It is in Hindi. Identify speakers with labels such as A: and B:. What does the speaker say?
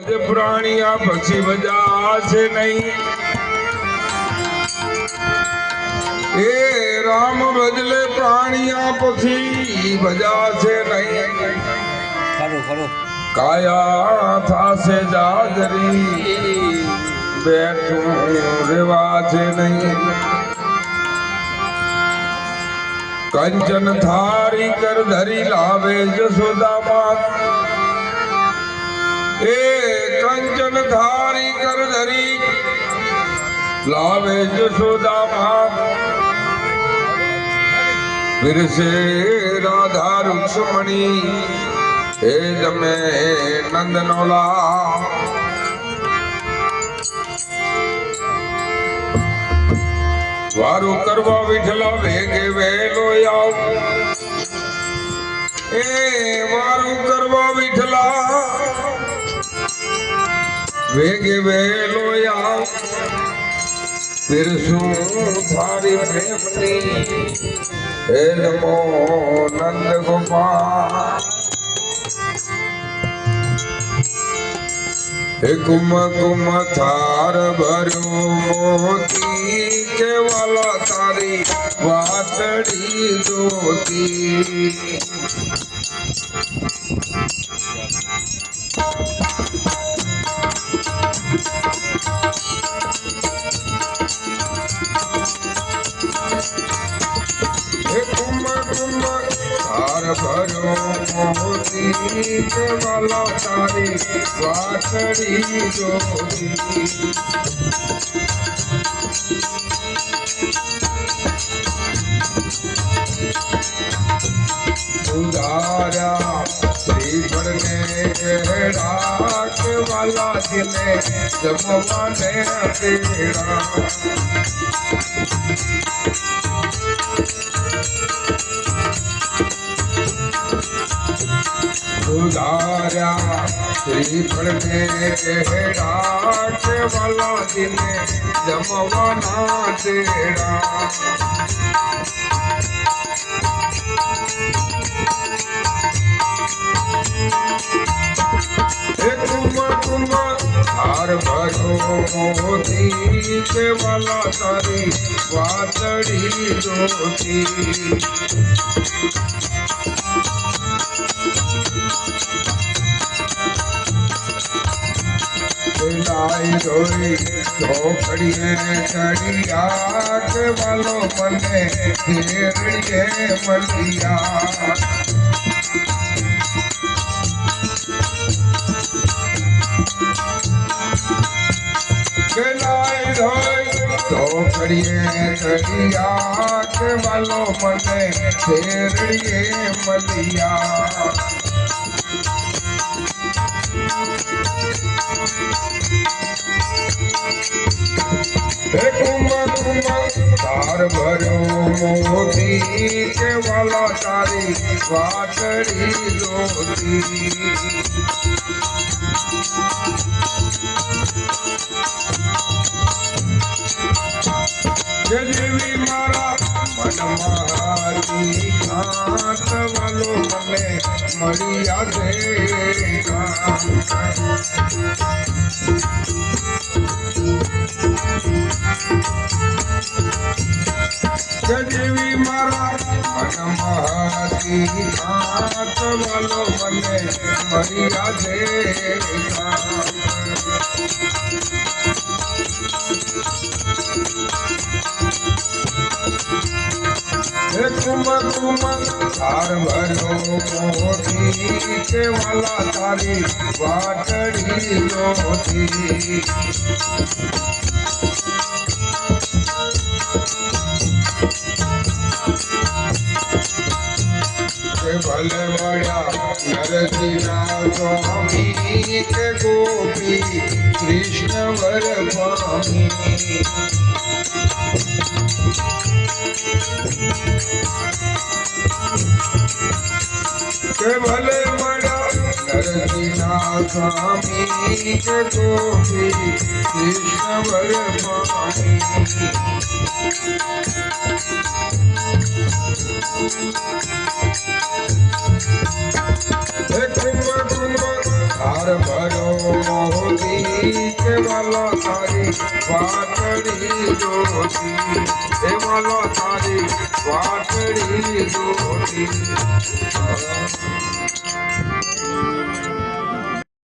A: प्राणिया पक्षी बजा से नहीं ए राम बजले प्राणिया पक्षी बजा से नहीं
B: खरो खरो
A: काया था से जाजरी बैठू रिवाज नहीं कंचन थारी कर धरी लावे जसोदा मात कंचन धारी कर धरी लावे जसोदा मात फिर से राधा रुक्मणी हे जमे नंदनोला वारू करवा विठला वेगे वेलो आओ वारू करवा विठला वेगे वेलो आओ फिर सू थारी प्रेमनी हे नमो नंद गोपाल कुम कुम थार भरो मोती के वाला तारी वातड़ी दोती कुम कुम थार भरो मोती के वाला तारी वातड़ी दोती उदारा श्रीफल ने राख वाला जिले जमवाने तेरा उदारा श्रीफल ने राख वाला जिले जमवाना तेरा हार भरो मोती के वाला तारी वातड़ी दोती लाई रोई धोखड़िए चढ़िया के वालों मने घेरिए मलिया तो खड़िए चढ़िया के वालों मने फेरिए मलिया कुम कुम तार भरो मोती के वाला तारी वातड़ी दोती जजवी मारा मन मारी घाट वालो मने मरिया देगा जजवी मारा मन मारी घाट वालो मने मरिया देगा कुम कुम थार भरो मोती के वाला तारी वातड़ी दोती भले बड़ा नरसिंहा स्वामी के गोपी कृष्ण वर स्वामी के भले बड़ा नरसिंहा स्वामी के गोपी कृष्ण वर स्वामी कुम कुम हार भरो મોતી કે વાલા તારી વાટડી જોતી હે વાલા તારી વાટડી જોતી